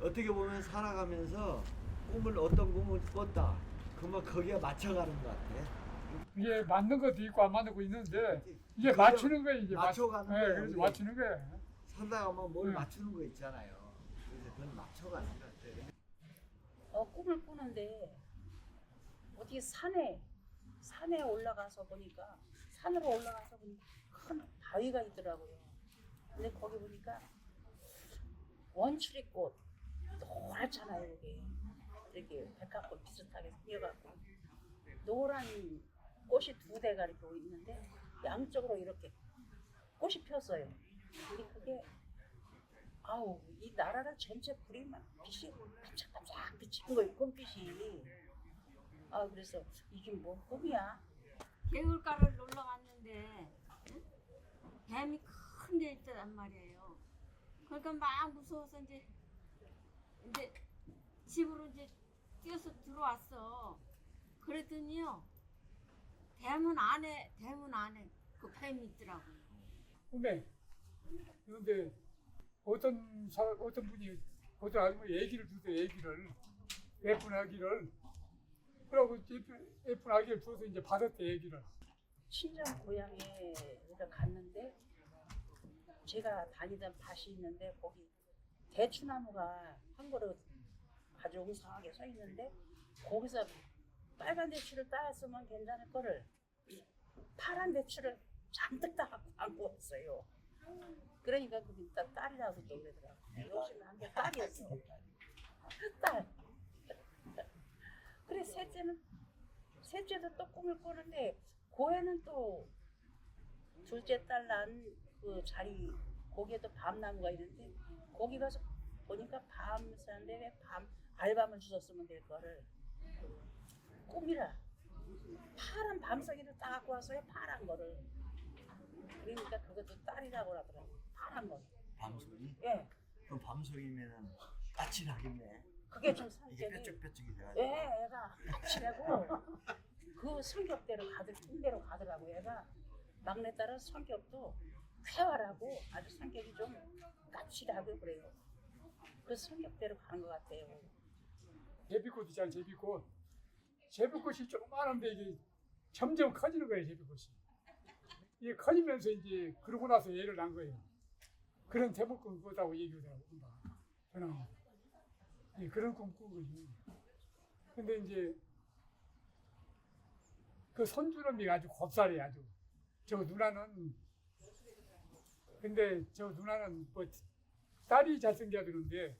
어떻게 보면 살아가면서 어떤 꿈을 꿨다. 그러면 거기에 맞춰가는 것 같아. 이게 맞는 것도 있고 안 맞는 것도 있는데 이게 그죠? 맞추는 거예요. 이게 맞춰가는 거예요, 그래서 우리. 맞추는 거예요. 살다가 보면 뭘 응. 맞추는 거 있잖아요. 그래서 그건 맞춰가는 것 같아. 꿈을 꾸는데 어떻게 산에 올라가서 보니까 산으로 올라가서 보니까 큰 바위가 있더라고요. 근데 거기 보니까 원추리꽃 노랗잖아요. 여기 이렇게 백합꽃 비슷하게 생겨갖고 노란 꽃이 두 대가 이렇게 있는데 양쪽으로 이렇게 꽃이 폈어요. 근데 그게 아우 이 나라를 전체 불이 막 빛이 반짝반짝 비치는 거예요. 꿈빛이. 아 그래서 이게 뭔 꿈이야? 개울가를 놀러 갔는데 응? 뱀이 큰 데 있단 말이에요. 그러니까 막 무서워서 이제 집으로 이제 뛰어서 들어왔어. 그랬더니요 대문 안에 그 뱀이 있더라고요. 꿈에 그런데 어떤 분이 어떤 아줌마 얘기를 주세요. 얘기를 예쁜 아기를 그러고 예쁜 아기를 줘서 이제 받았대 얘기를. 친정 고향에 갔는데 제가 다니던 밭이 있는데 거기 대추나무가 한 그루 아주 웅성하게 서 있는데 거기서 빨간 대추를 따왔으면 괜찮을 거를 파란 대추를 잔뜩 따갖고 안고 왔어요. 그러니까 그게 딸이라고 또 그러더라고요. 요즘에 한 게 딸이었어. 딸. 그래 셋째도 또 꿈을 꾸는데 고해는 또 둘째 딸 난 그 자리 거기에도 밤나무가 있는데 거기 가서 보니까 밤 사는데 왜 알밤을 주셨으면 될 거를 꿈이라 파란 밤송이를 따갖고 와서요. 파란 거를 그러니까 그것도 딸이라고 하더라고요. 파란 거. 밤송이? 예. 그럼 밤송이면은 까칠하겠네. 그게 좀 이게 성격이 뾰족뾰족이 돼가지고. 예, 애가 까칠하고 그 성격대로 꿈대로 가더라고. 얘가 막내딸은 성격도 쾌활하고 아주 성격이 좀 까칠하고 그래요. 그 성격대로 가는 것 같아요. 제비꽃 있잖아요. 제비꽃이 조그마한데 이게 점점 커지는 거예요. 제비꽃이 이게 커지면서 이제 그러고 나서 얘를 낳은 거예요. 그런 제목꾼 꾸다고 얘기하더라고. 저는 그런 꿈 꾼 거지. 근데 이제 그 손주놈이 아주 곱살이 아주 저 누나는 근데 저 누나는 뭐 딸이 잘생겨드는데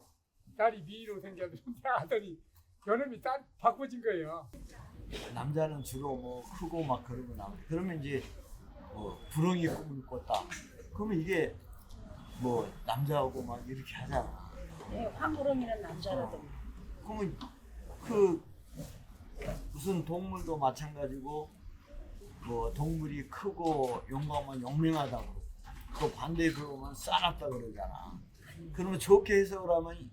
딸이 미로 생겨드는데 아들이 요놈이 딸 바꿔진 거예요. 남자는 주로 뭐 크고 막 그러고 나오고 그러면 이제 뭐 부렁이 꿈을 꿨다. 그러면 이게 뭐 남자하고 막 이렇게 하잖아. 예, 황구렁이는 남자라도 그러면 그 무슨 동물도 마찬가지고 뭐 동물이 크고 용감하면 용맹하다고 또 반대에 그러면 싸납다 그러잖아. 그러면 좋게 해석을 하면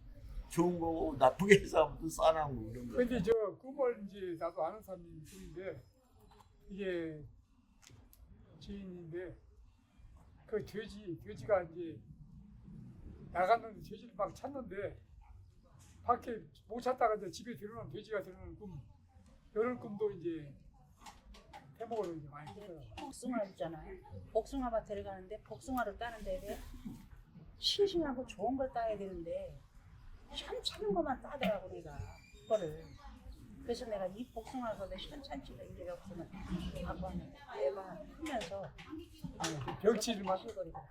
좋은 거고 나쁘게 해석하면 또 싸나운 거 그런 거. 근데 저 꿈을 이제 나도 아는 사람이 꿈인데 이게 지인인데 그 돼지가 이제 나갔는데 돼지를 막 찾는데 밖에 못 찾다가 이제 집에 들어오는 돼지가 들어오는 꿈 이런 꿈도 이제 태몽으로 이제 많이 꿨어요. 복숭아 있잖아요. 복숭아 밭에 가는데 복숭아를 따는데 왜 싱싱하고 좋은 걸 따야 되는데 현찮은 것만 따더라고 내가 그거를. 그래서 내가 이 복숭아가 내 현찮지가 이게 없으면 갖고 왔는데 얘가 크면서 병치리만 실거리더라.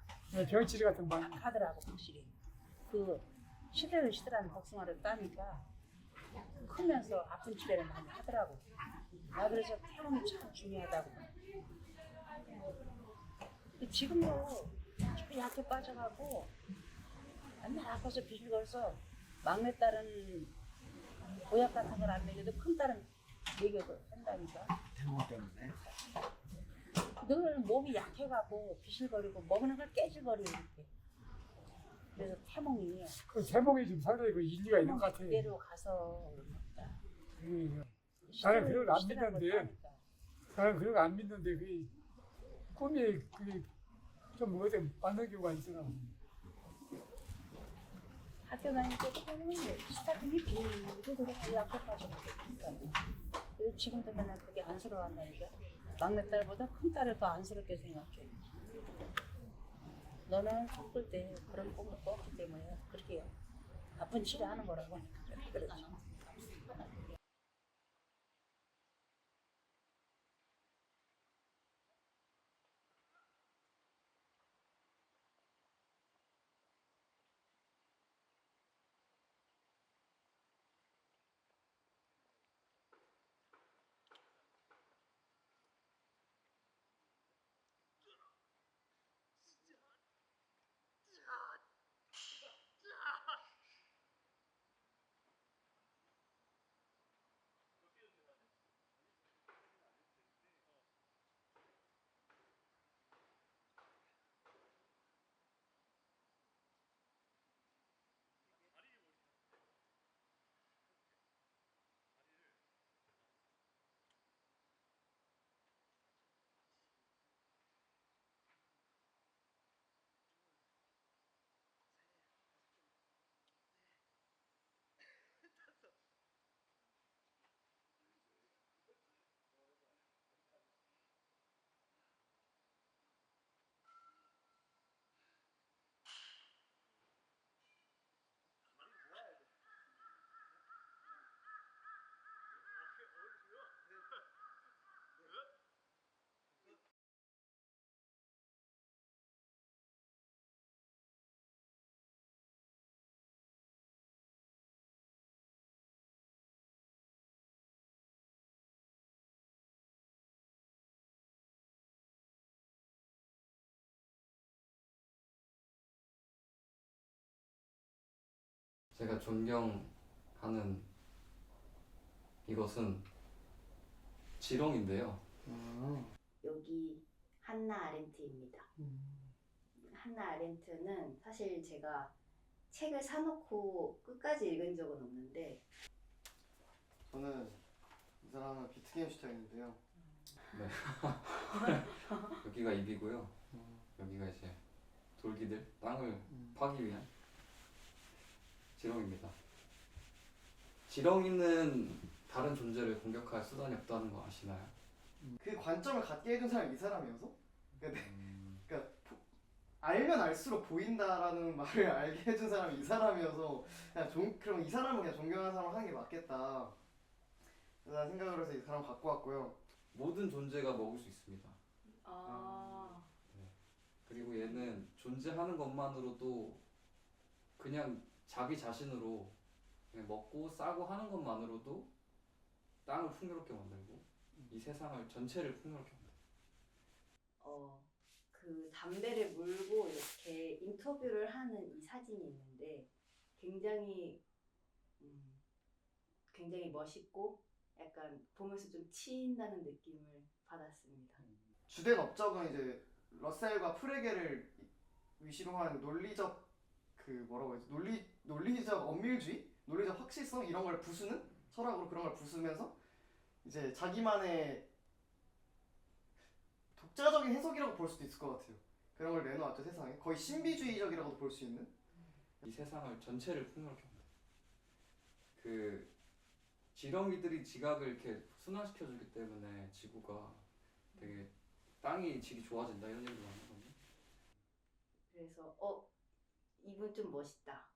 병치리 같은 방 하더라고 확실히. 그 시들시들한 복숭아를 따니까 크면서 아픈 집에는 많이 하더라고. 나 그래서 태몽이 참 중요하다고. 근데 지금도 좀 약해 빠져가고 맨날 아파서 비실거려서 막내딸은 보약 같은 걸 안 먹여도 큰딸은 먹여도 한다니까. 태몽 때문에. 늘 몸이 약해가고 비실거리고 먹는 걸 깨질거리고 이렇게. 그래서 태몽이 그 제목이 좀 상당히 그 일리가 있는 것 같아요. 그대로 가서 그런다. 나는 그걸 안 믿는데 안 믿는데 그 꿈이 그게 좀 어디 맞는 경우가 있더라고. 학교 다닐 때는 스타킹이 비르르 약해가지고 지금도 맨날 그게 안쓰러워한다니까. 막내딸보다 큰딸을 더 안쓰럽게 생각해. 너는 꺾을 때 그런 꿈을 꿨기 때문에 그렇게 아픈 치료하는 거라고. 그렇지. 제가 존경하는 이것은 지렁인데요. 여기 한나 아렌트입니다. 한나 아렌트는 사실 제가 책을 사놓고 끝까지 읽은 적은 없는데 저는 이 사람은 비트겐슈타인인데요. 네. 여기가 입이고요. 여기가 이제 돌기들, 땅을 파기 위한 지렁입니다. 지렁이는 다른 존재를 공격할 수단이 없다는 거 아시나요? 그 관점을 갖게 해준 사람이 이 사람이어서? 그러니까 알면 알수록 보인다라는 말을 알게 해준 사람이 이 사람이어서 그럼 이 사람은 그냥 존경하는 사람 하는 게 맞겠다 라는 생각을 해서 이 사람 갖고 왔고요. 모든 존재가 먹을 수 있습니다. 아... 그리고 얘는 존재하는 것만으로도 그냥 자기 자신으로 그냥 먹고 싸고 하는 것만으로도 땅을 풍요롭게 만들고 이 세상을 전체를 풍요롭게 만들고 그 담배를 물고 이렇게 인터뷰를 하는 이 사진이 있는데 굉장히 굉장히 멋있고 약간 보면서 좀 치인다는 느낌을 받았습니다. 주된 업적은 이제 러셀과 프레게를 위시로 한 논리적 그 뭐라고 해야지 논리적 엄밀주의, 논리적 확실성 이런 걸 부수는 철학으로 그런 걸 부수면서 이제 자기만의 독자적인 해석이라고 볼 수도 있을 것 같아요. 그런 걸 내놓았죠 세상에. 거의 신비주의적이라고도 볼 수 있는. 이 세상을 전체를 풍요롭게 만들고 그 지렁이들이 지각을 이렇게 순환시켜주기 때문에 지구가 되게 땅이 질이 좋아진다 이런 얘기를 하거든요. 그래서 이분 좀 멋있다.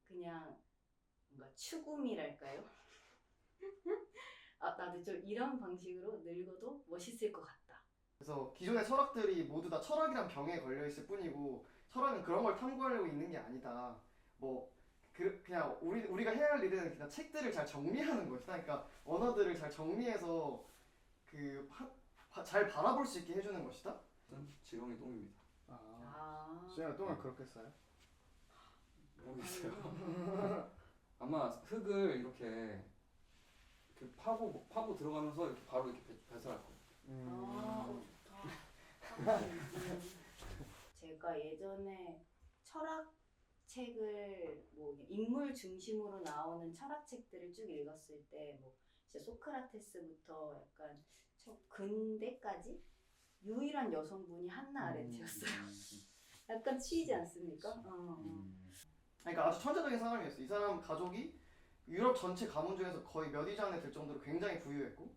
그냥 뭔가 추구미랄까요? 나도 좀 이런 방식으로 늙어도 멋있을 것 같다. 그래서 기존의 철학들이 모두 다 철학이란 병에 걸려 있을 뿐이고 철학은 그런 걸 탐구하려고 있는 게 아니다. 그냥 우리가 해야 할 일은 그냥 책들을 잘 정리하는 것이다. 그러니까 언어들을 잘 정리해서 잘 바라볼 수 있게 해주는 것이다. 지렁이 똥입니다. 수영아 똥을 그렇게 써요? 모르겠어요. 아마 흙을 이렇게 파고 들어가면서 이렇게 바로 이렇게 배설할 거예요. 좋다. 제가 예전에 철학책을 인물 중심으로 나오는 철학책들을 쭉 읽었을 때 이제 소크라테스부터 약간 근대까지 유일한 여성분이 한나 아렌트였어요. 약간 치이지 않습니까? 그러니까 아주 천재적인 사람이었어. 이 사람 가족이 유럽 전체 가문 중에서 거의 몇 위주 안에 들 정도로 굉장히 부유했고,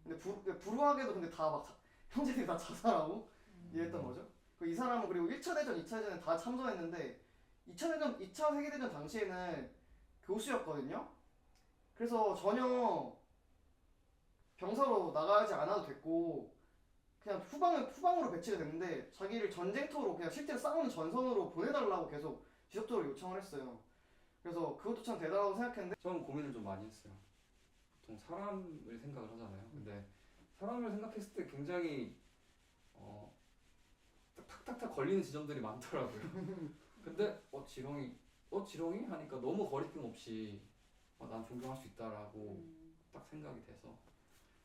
근데 불우하게도 근데 다 막 형제들이 다 자살하고 이랬던 거죠. 이 사람은 그리고 1차 대전, 2차 대전에 다 참전했는데 2차 세계대전 당시에는 교수였거든요. 그래서 전혀 병사로 나가지 않아도 됐고 그냥 후방으로 배치가 됐는데 자기를 전쟁터로 그냥 실제로 싸우는 전선으로 보내달라고 계속 지속적으로 요청을 했어요. 그래서 그것도 참 대단하다고 생각했는데 처음 고민을 좀 많이 했어요. 보통 사람을 생각을 하잖아요. 근데 사람을 생각했을 때 굉장히 탁탁탁 걸리는 지점들이 많더라고요. 근데 지렁이 하니까 너무 거리낌 없이 난 존경할 수 있다라고 딱 생각이 돼서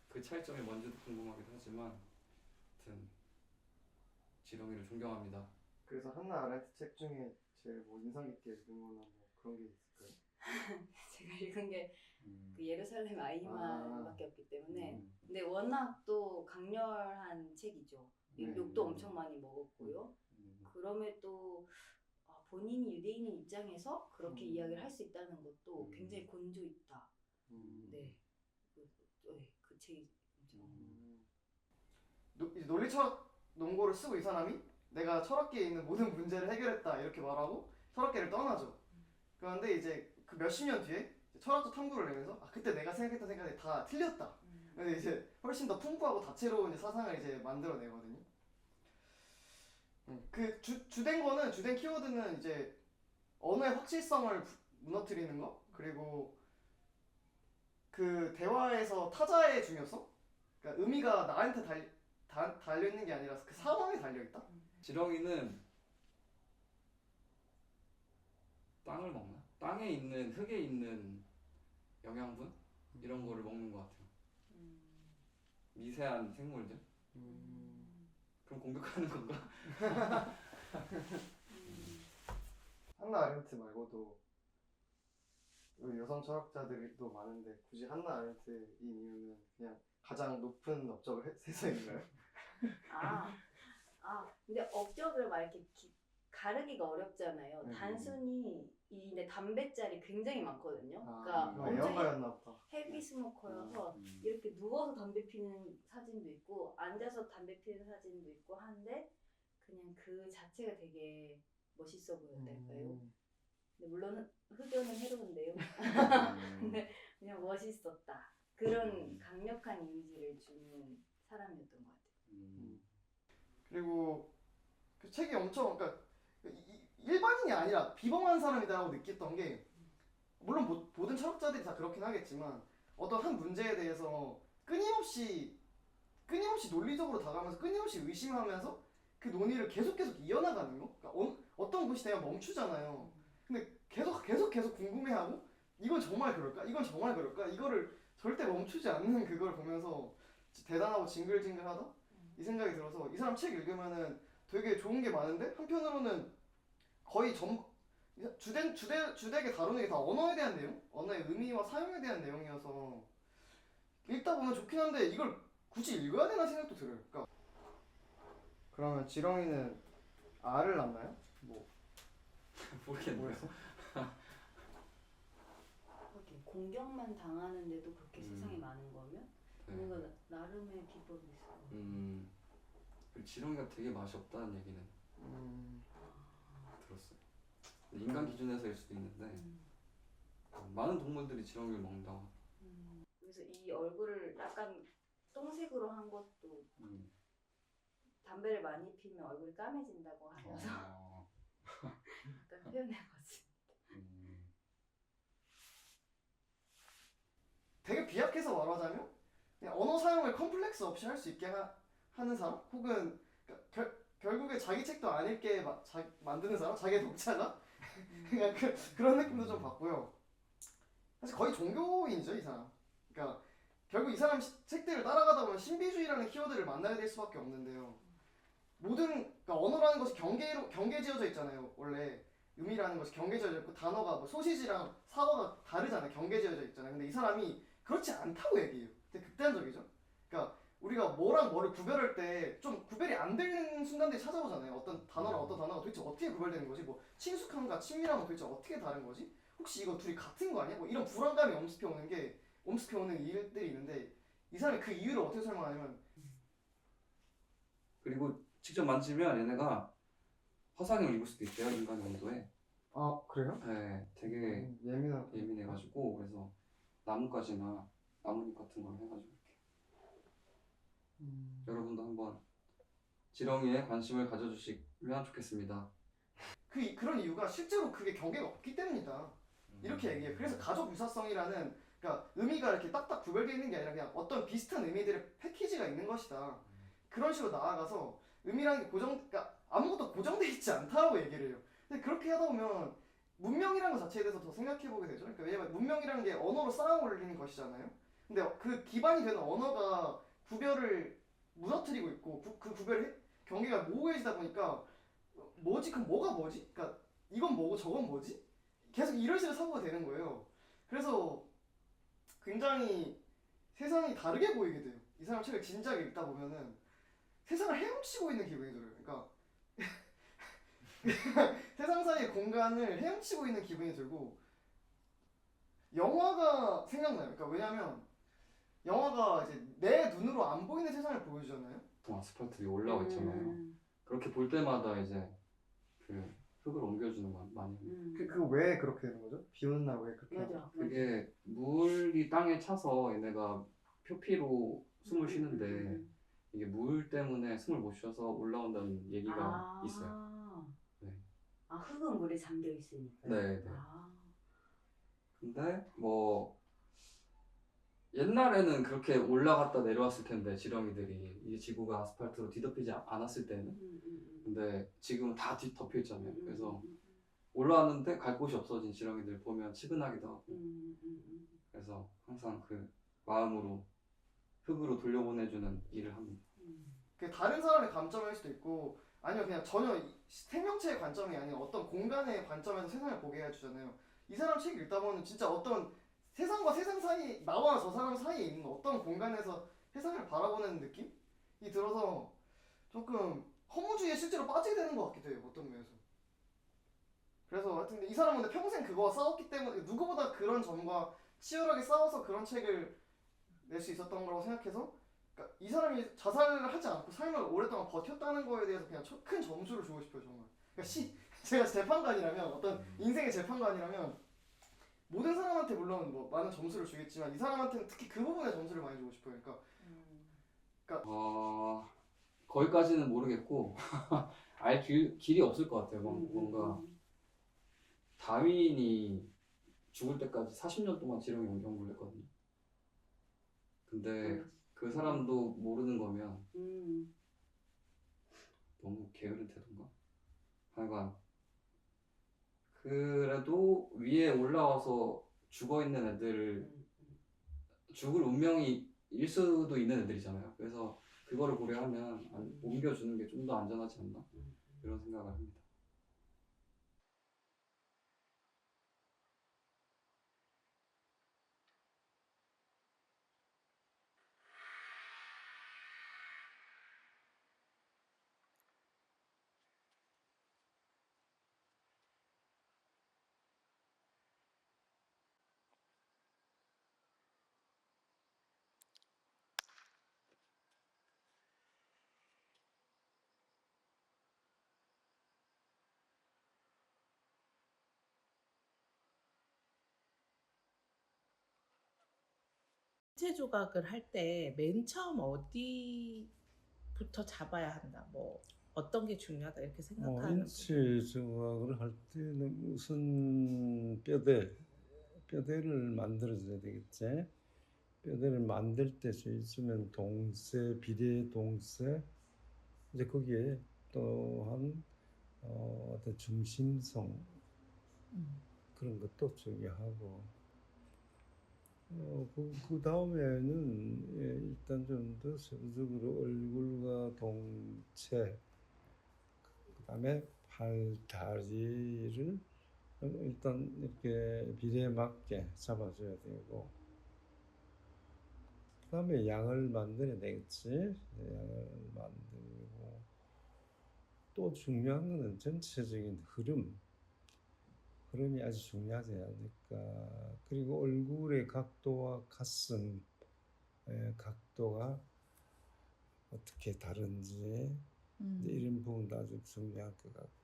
그 차이점이 뭔지도 궁금하기도 하지만 아무튼 지렁이를 존경합니다. 그래서 한나 아렌트 책 중에 제일 뭐 인상 깊게 읽은 거나 뭐 그런 게 있을까요? 제가 읽은 게 그 예루살렘 아이만밖에 없기 때문에 음. 근데 워낙 또 강렬한 책이죠. 네. 욕도 엄청 많이 먹었고요. 그럼에도 본인이 유대인인 입장에서 그렇게 이야기를 할 수 있다는 것도 굉장히 곤조 있다. 네, 그 책이 이제 논리철학 논고를 쓰고 이 사람이 내가 철학계에 있는 모든 문제를 해결했다 이렇게 말하고 철학계를 떠나죠. 그런데 이제 그 몇십 년 뒤에 철학적 탐구를 내면서 그때 내가 생각했던 생각이 다 틀렸다. 근데 이제 훨씬 더 풍부하고 다채로운 이제 사상을 이제 만들어내거든요. 그 주된 키워드는 이제 언어의 확실성을 무너뜨리는 거, 그리고 그 대화에서 타자의 중요성, 그러니까 의미가 나한테 달려 있는 게 아니라 그 상황에 달려 있다. 지렁이는 땅을 먹나? 땅에 있는 흙에 있는 영양분 이런 거를 먹는 것 같아요. 미세한 생물들. 그럼 공격하는 건가? 한나 아렌트 말고도 여성 철학자들이 또 많은데 굳이 한나 아렌트인 이유는 그냥 가장 높은 업적을 해서인가요? 근데 업적을 막 이렇게 가르기가 어렵잖아요. 네. 단순히 이 단백질이 굉장히 많거든요. 그러니까 이거 엄청 애완가였나 보다. 헤비 스모커여서 이렇게 누워서 담배 피는 사진도 있고 앉아서 담배 피는 사진도 있고 한데 그냥 그 자체가 되게 멋있어 보였달까요? 근데 물론 흡연은 해로운데요. 근데 그냥 멋있었다. 그런 강력한 이미지를 주는 사람이었던 것 같아요. 그리고 그 책이 엄청 그러니까 일반인이 아니라 비범한 사람이다라고 느꼈던 게 물론 모든 철학자들이 다 그렇긴 하겠지만 어떤 한 문제에 대해서 끊임없이 논리적으로 다가가면서 끊임없이 의심하면서 그 논의를 계속 이어나가는 거. 그러니까 어떤 곳이 되면 멈추잖아요. 근데 계속 궁금해하고 이건 정말 그럴까? 이건 정말 그럴까? 이거를 절대 멈추지 않는 그걸 보면서 대단하고 징글징글하다 이 생각이 들어서 이 사람 책 읽으면은 되게 좋은 게 많은데 한편으로는 거의 주되게 다루는 게 다 언어에 대한 내용, 언어의 의미와 사용에 대한 내용이어서 읽다 보면 좋긴 한데 이걸 굳이 읽어야 되나 생각도 들어요. 그러면 지렁이는 알을 낳나요? 모르겠네요. 그렇게 공격만 당하는데도 그렇게 세상에 많은 거면 네. 뭔가 나름의 기법이 있어요. 그리고 지렁이가 되게 맛이 없다는 얘기는 들었어요. 인간 기준에서일 수도 있는데 많은 동물들이 지렁이를 먹는다고. 그래서 이 얼굴을 약간 똥색으로 한 것도 담배를 많이 피면 얼굴이 까매진다고 하면서 약간 표현해봤어요. 되게 비약해서 말하자면 그냥 언어 사용을 컴플렉스 없이 할 수 있게 하는 사람, 혹은 결국에 자기 책도 안 읽게 만드는 사람, 자기 독자가 그냥 그런 느낌도 좀 받고요. 사실 거의 종교인이죠 이 사람. 그러니까 결국 이 사람 책들을 따라가다 보면 신비주의라는 키워드를 만나야 될 수밖에 없는데요. 그러니까 언어라는 것이 경계지어져 있잖아요. 원래 의미라는 것이 경계지어져 있고 단어가 뭐 소시지랑 사과가 다르잖아요. 경계지어져 있잖아요. 근데 이 사람이 그렇지 않다고 얘기해요. 되게 극단적이죠. 그러니까 우리가 뭐랑 뭐를 구별할 때 좀 구별이 안 되는 순간들이 찾아오잖아요. 어떤 단어랑 어떤 단어가 도대체 어떻게 구별되는 거지? 뭐 친숙함과 친밀함은 도대체 어떻게 다른 거지? 혹시 이거 둘이 같은 거 아니야? 뭐 이런 불안감이 엄습해 오는 일들이 있는데 이 사람이 그 이유를 어떻게 설명하냐면 그리고 직접 만지면 얘네가 화상을 입을 수도 있대요, 인간의 온도에. 아 그래요? 네, 되게 예민해가지고 그래서 나뭇가지나 나뭇잎 같은 걸 해가지고 이렇게. 여러분도 한번 지렁이에 관심을 가져주시면 좋겠습니다. 그런 이유가 실제로 그게 경계가 없기 때문이다. 이렇게 얘기해요. 그래서 가족 유사성이라는 그러니까 의미가 이렇게 딱딱 구별되어 있는 게 아니라 그냥 어떤 비슷한 의미들의 패키지가 있는 것이다. 그런 식으로 나아가서 의미라는 게 그러니까 아무것도 고정돼 있지 않다라고 얘기를 해요. 근데 그렇게 하다 보면 문명이라는 것 자체에 대해서 더 생각해 보게 되죠. 그러니까 왜냐면 문명이라는 게 언어로 쌓아 올리는 것이잖아요. 근데 그 기반이 되는 언어가 구별을 무너뜨리고 있고 그 구별 경계가 모호해지다 보니까 뭐지? 그럼 뭐가 뭐지? 그러니까 이건 뭐고 저건 뭐지? 계속 이런 식으로 사고가 되는 거예요. 그래서 굉장히 세상이 다르게 보이게 돼요. 이 사람 책을 진지하게 읽다 보면은 세상을 헤엄치고 있는 기분이 들어요. 그러니까 세상 사이의 공간을 헤엄치고 있는 기분이 들고 영화가 생각나요. 그러니까 왜냐면 영화가 이제 내 눈으로 안 보이는 세상을 보여주잖아요. 아스팔트 위에 올라와 있잖아요. 그렇게 볼 때마다 이제 그 흙을 옮겨주는 거 많이 해요. 그거 왜 그렇게 되는 거죠? 비 오는 날 왜 그렇게? 맞아. 그게 물이 땅에 차서 얘네가 표피로 숨을 쉬는데 이게 물 때문에 숨을 못 쉬어서 올라온다는 얘기가 있어요. 네. 아 흙은 물에 잠겨 있으니까. 네, 네. 아. 근데 뭐 옛날에는 그렇게 올라갔다 내려왔을 텐데 지렁이들이 이 지구가 아스팔트로 뒤덮이지 않았을 때는 근데 지금은 다 뒤덮여 있잖아요. 그래서 올라왔는데 갈 곳이 없어진 지렁이들 보면 측은하기도 하고 그래서 항상 그 마음으로 흙으로 돌려보내주는 일을 합니다. 그 다른 사람의 관점일 수도 있고 아니면 그냥 전혀 생명체의 관점이 아닌 어떤 공간의 관점에서 세상을 보게 해주잖아요. 이 사람 책 읽다 보면 진짜 어떤 세상과 세상 사이 나와 저 사람 사이에 있는 어떤 공간에서 세상을 바라보는 느낌이 들어서 조금 허무주의에 실제로 빠지게 되는 것 같기도 해요. 어떤 면에서. 그래서 하여튼 이 사람은 근데 평생 그거와 싸웠기 때문에 누구보다 그런 점과 치열하게 싸워서 그런 책을 낼 수 있었던 거라고 생각해서 그러니까 이 사람이 자살을 하지 않고 삶을 오랫동안 버텼다는 거에 대해서 그냥 큰 점수를 주고 싶어요. 정말. 그러니까 제가 재판관이라면 어떤 인생의 재판관이라면 모든 사람한테 물론 뭐 많은 점수를 주겠지만 이 사람한테는 특히 그 부분에 점수를 많이 주고 싶어요. 그러니까 거기까지는 모르겠고 알 길이 없을 것 같아요. 뭔가 다윈이 죽을 때까지 40년 동안 지렁이 연구를 했거든요. 근데 그 사람도 모르는 거면 너무 게으른 태도인가? 하여간 그래도 위에 올라와서 죽어있는 애들을 죽을 운명이 일 수도 있는 애들이잖아요. 그래서 그거를 고려하면 옮겨주는 게 좀 더 안전하지 않나? 이런 생각을 합니다. 인체 조각을 할 때 맨 처음 어디부터 잡아야 한다. 뭐 어떤 게 중요하다 이렇게 생각하는 인체 조각을 할 때는 우선 뼈대를 만들어줘야 되겠지. 뼈대를 만들 때 있으면 동세, 비례 동세, 이제 거기에 또한 어떤 중심성 그런 것도 중요하고. 그 다음에는 일단 좀 더 세부적으로 얼굴과 동체, 그 다음에 팔, 다리를 일단 이렇게 비례에 맞게 잡아줘야 되고, 그다음에 양을 만들어야 되겠지. 양을 만들고 또 중요한 거는 전체적인 흐름이 아주 중요하지 않을까. 그리고 얼굴의 각도와 가슴의 각도가 어떻게 다른지 이제 이런 부분도 아주 중요할 것 같고.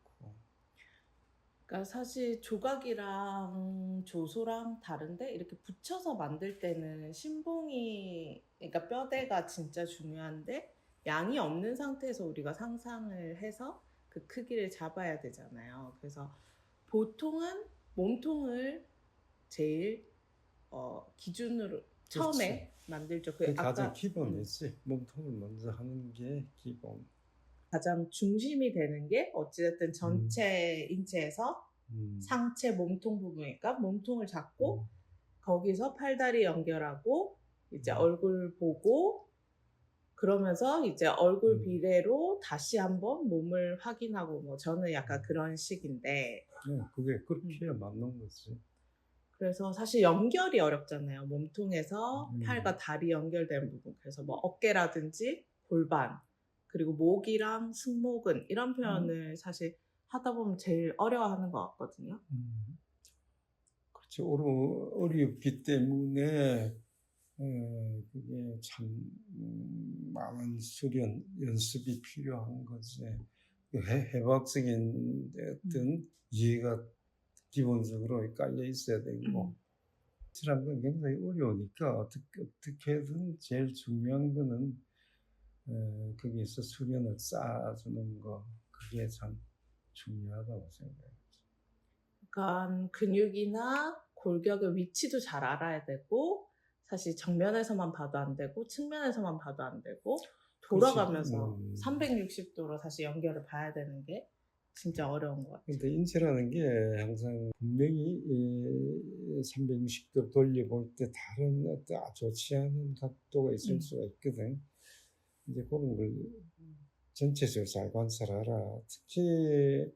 그러니까 사실 조각이랑 조소랑 다른데 이렇게 붙여서 만들 때는 신봉이 그러니까 뼈대가 진짜 중요한데 양이 없는 상태에서 우리가 상상을 해서 그 크기를 잡아야 되잖아요. 그래서 보통은 몸통을 제일 기준으로 처음에 만들죠. 그게 아까 가장 기본이지. 몸통을 먼저 하는 게 기본. 가장 중심이 되는 게 어찌됐든 전체 인체에서 상체 몸통 부분이니까 몸통을 잡고 거기서 팔다리 연결하고 이제 얼굴 보고 그러면서 이제 얼굴 비례로 다시 한번 몸을 확인하고 뭐 저는 약간 그런 식인데 그게 그렇게 해야 맞는 거지. 그래서 사실 연결이 어렵잖아요. 몸통에서 팔과 다리 연결된 부분. 그래서 뭐 어깨라든지 골반 그리고 목이랑 승모근 이런 표현을 사실 하다 보면 제일 어려워하는 것 같거든요. 그렇죠. 어렵기 때문에 그게 참 많은 수련, 연습이 필요한 거지. 해박적인 어떤 이해가 기본적으로 깔려 있어야 되고 이런 건 굉장히 어려우니까 어떻게든 제일 중요한 거는 거기에서 수련을 쌓아주는 거 그게 참 중요하다고 생각해요. 그러니까 근육이나 골격의 위치도 잘 알아야 되고 사실 정면에서만 봐도 안 되고 측면에서만 봐도 안 되고 돌아가면서 360도로 사실 연결을 봐야 되는 게 진짜 어려운 것 같아요. 근데 인체라는 게 항상 분명히 360도 돌려볼 때 다른 어떤 좋지 않은 각도가 있을 수가 있거든. 이제 그런 걸 전체적으로 잘 관찰하라. 특히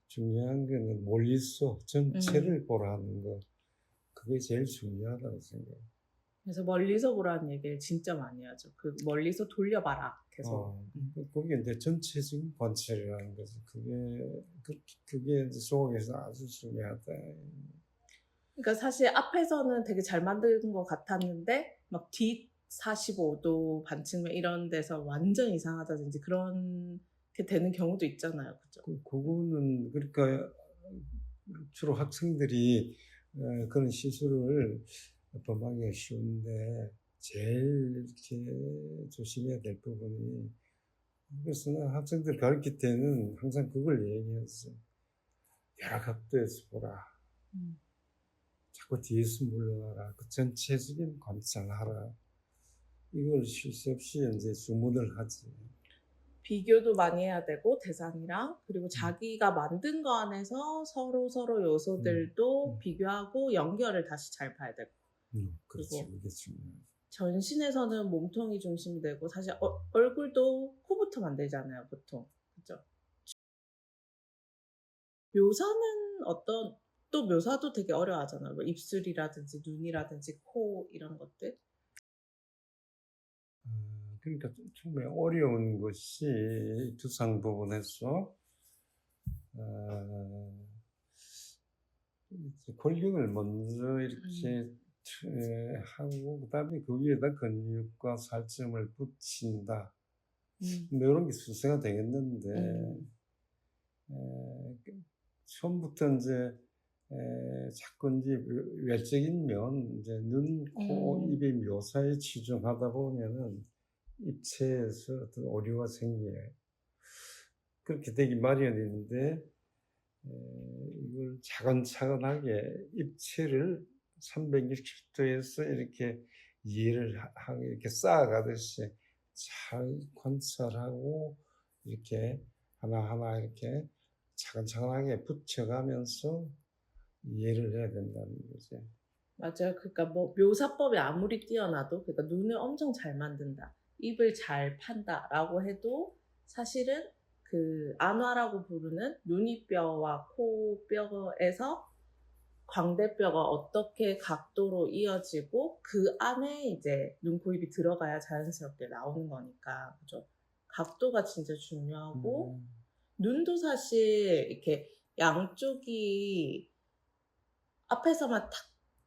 중요한 거는 멀리서 전체를 보라는 거. 그게 제일 중요하다고 생각해요. 그래서 멀리서 보라는 얘기를 진짜 많이 하죠. 그 멀리서 돌려봐라 계속. 그게 이제 전체적인 관찰이라는 거지. 그게 이제 수학에서 아주 중요하다. 그러니까 사실 앞에서는 되게 잘 만든 것 같았는데 막 뒷 45도 반측면 이런 데서 완전 이상하다든지 그렇게 되는 경우도 있잖아요. 그죠? 그거는 그러니까 주로 학생들이 그런 실수를 범하기가 쉬운데 제일 이렇게 조심해야 될 부분이 그래서 학생들 가르칠 때는 항상 그걸 얘기했어요. 여러 각도에서 보라. 자꾸 뒤에서 물러나라. 그 전체적인 관찰하라. 이걸 쉴 새 없이 이제 주문을 하지. 비교도 많이 해야 되고 대상이랑 그리고 자기가 만든 거 안에서 서로 요소들도 비교하고 연결을 다시 잘 봐야 되고. 그렇지. 그게 중요해요. 전신에서는 몸통이 중심이 되고 사실 얼굴도 코부터 만들잖아요, 보통. 그죠? 묘사는 또 묘사도 되게 어려워하잖아요. 뭐 입술이라든지 눈이라든지 코 이런 것들. 그러니까 처음에 어려운 것이 두상 부분에서 골격을 먼저 이렇게 하고 그다음에 그 위에다 근육과 살점을 붙인다. 이런 게 순서가 되겠는데 처음부터 이제 자꾸 이제 외적인 면, 이제 눈, 코, 입의 묘사에 치중하다 보면은 입체에서 어떤 오류가 생겨요. 그렇게 되기 마련인데 이걸 차근차근하게 입체를 360도에서 이렇게 이해를 하고 이렇게 쌓아가듯이 잘 관찰하고 이렇게 하나하나 이렇게 차근차근하게 붙여가면서 이해를 해야 된다는 거지. 맞아요. 그러니까 뭐 묘사법이 아무리 뛰어나도 그러니까 눈을 엄청 잘 만든다, 입을 잘 판다라고 해도 사실은 그 안화라고 부르는 눈이뼈와 코뼈에서 광대뼈가 어떻게 각도로 이어지고 그 안에 이제 눈, 코, 입이 들어가야 자연스럽게 나오는 거니까 그죠? 각도가 진짜 중요하고 눈도 사실 이렇게 양쪽이 앞에서만 탁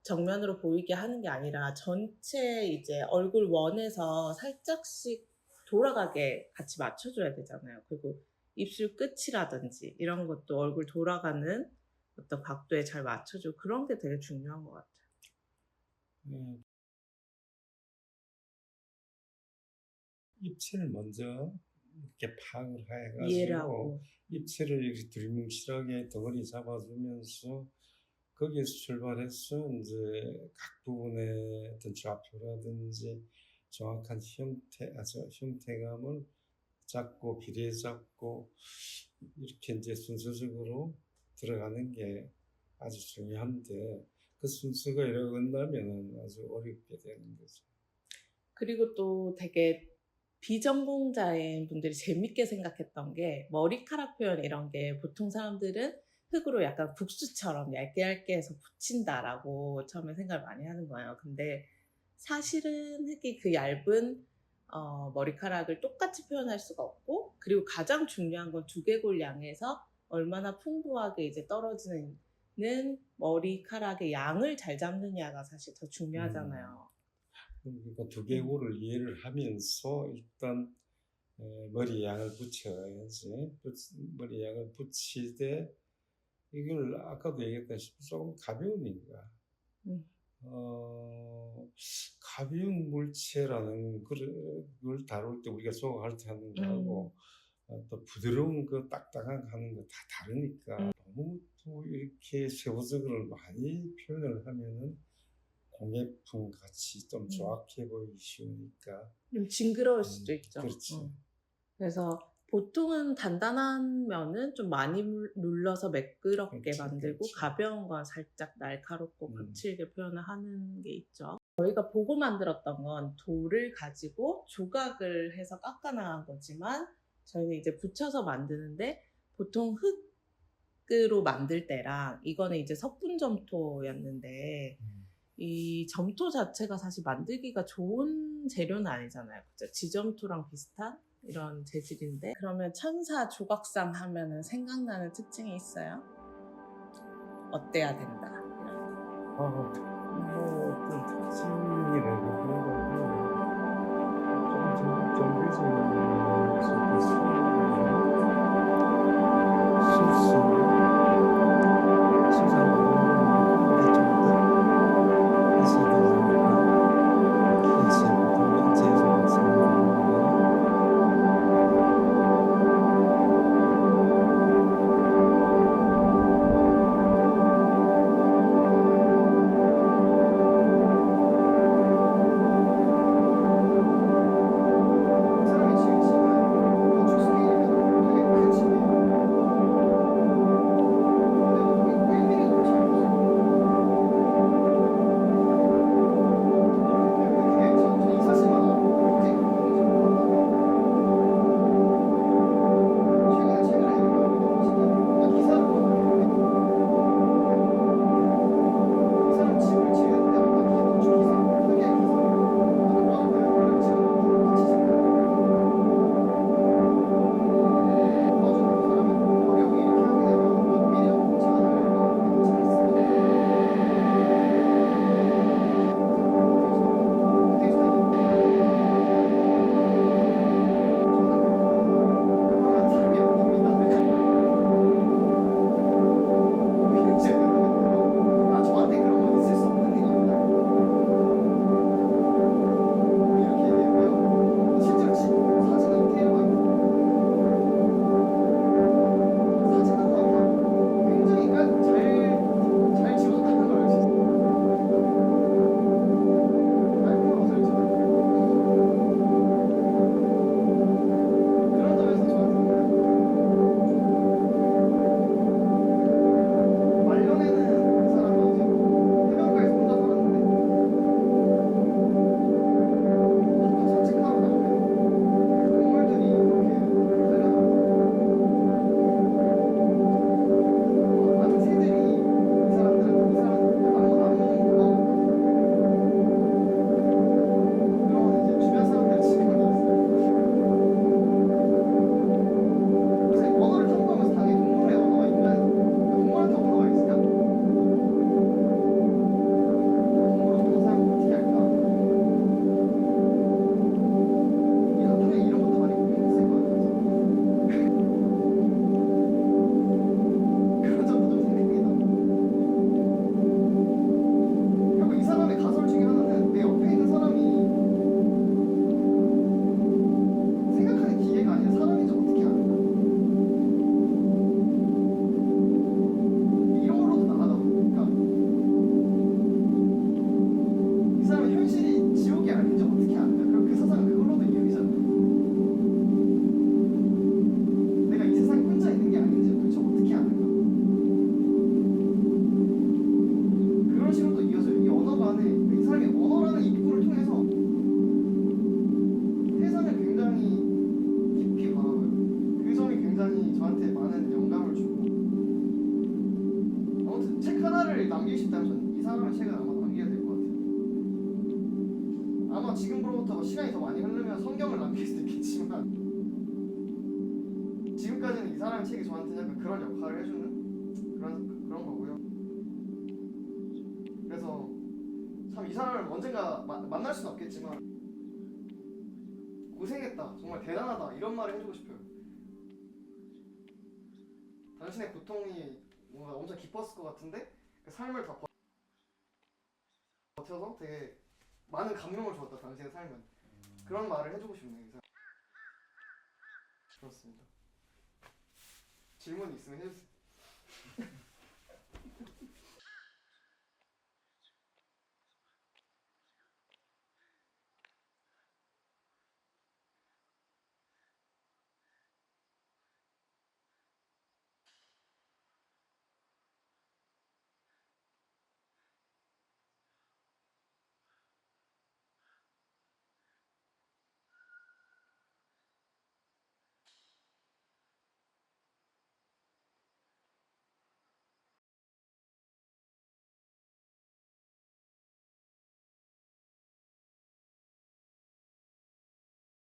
정면으로 보이게 하는 게 아니라 전체 이제 얼굴 원에서 살짝씩 돌아가게 같이 맞춰줘야 되잖아요. 그리고 입술 끝이라든지 이런 것도 얼굴 돌아가는 어떤 각도에 잘 맞춰주고 그런 게 되게 중요한 것 같아요. 입체를 먼저 이렇게 파악을 이해를 해가지고 하고. 입체를 이렇게 두리뭉실하게 덩어리 잡아주면서 거기에서 출발해서 이제 각 부분의 어떤 좌표라든지 정확한 형태감을 잡고 비례 잡고 이렇게 이제 순서적으로 들어가는 게 아주 중요한데 그 순서가 이러건다면 아주 어렵게 되는 거죠. 그리고 또 되게 비전공자인 분들이 재밌게 생각했던 게 머리카락 표현 이런 게 보통 사람들은 흙으로 약간 국수처럼 얇게 얇게 해서 붙인다라고 처음에 생각을 많이 하는 거예요. 근데 사실은 흙이 그 얇은 머리카락을 똑같이 표현할 수가 없고 그리고 가장 중요한 건 두개골 양에서 얼마나 풍부하게 이제 떨어지는 머리카락의 양을 잘 잡느냐가 사실 더 중요하잖아요. 그러니까 두개골을 이해를 하면서 일단 머리 양을 붙여야지. 머리 양을 붙이되 이걸 아까도 얘기했다시피 조금 가벼우니까 가벼운 물체라는 걸 다룰 때 우리가 조각할 때 하는 거하고 또 부드러운 거 딱딱한 거 하는 거 다 다르니까 너무 또 이렇게 세부적으로 많이 표현을 하면은 공예품 같이 좀 조악해 보이기 쉬우니까 좀 징그러울 수도 있죠. 그렇지. 그래서 보통은 단단한 면은 좀 많이 눌러서 매끄럽게 그렇지, 만들고 그렇지. 가벼운 건 살짝 날카롭고 거칠게 표현을 하는 게 있죠. 저희가 보고 만들었던 건 돌을 가지고 조각을 해서 깎아나간 거지만 저희는 이제 붙여서 만드는데 보통 흙으로 만들 때랑 이거는 이제 석분점토였는데 이 점토 자체가 사실 만들기가 좋은 재료는 아니잖아요. 그죠? 지점토랑 비슷한 이런 재질인데 그러면 천사 조각상 하면은 생각나는 특징이 있어요? 어때야 된다. 뭐 어떤 특징이라기보다는 좀 정교적인 실수 사람이 지은 집은 건축 스케일이 되게 큰 집이에요. 남기고 싶다면 저는 이 사람의 책은 아마 남기게 될 것 같아요. 아마 지금으로부터 뭐 시간이 더 많이 흐르면 성경을 남길 수도 있겠지만 지금까지는 이 사람의 책이 저한테 약간 그런 역할을 해주는 그런 거고요. 그래서 참 이 사람을 언젠가 만날 수는 없겠지만 고생했다, 정말 대단하다 이런 말을 해주고 싶어요. 당신의 고통이 뭔가 엄청 깊었을 것 같은데 그 삶을 다 버텨서 되게 많은 감명을 주었다 당신의 삶은. 그런 말을 해주고 싶네요. 이 사람. 그렇습니다. 질문 있으면 해주세요.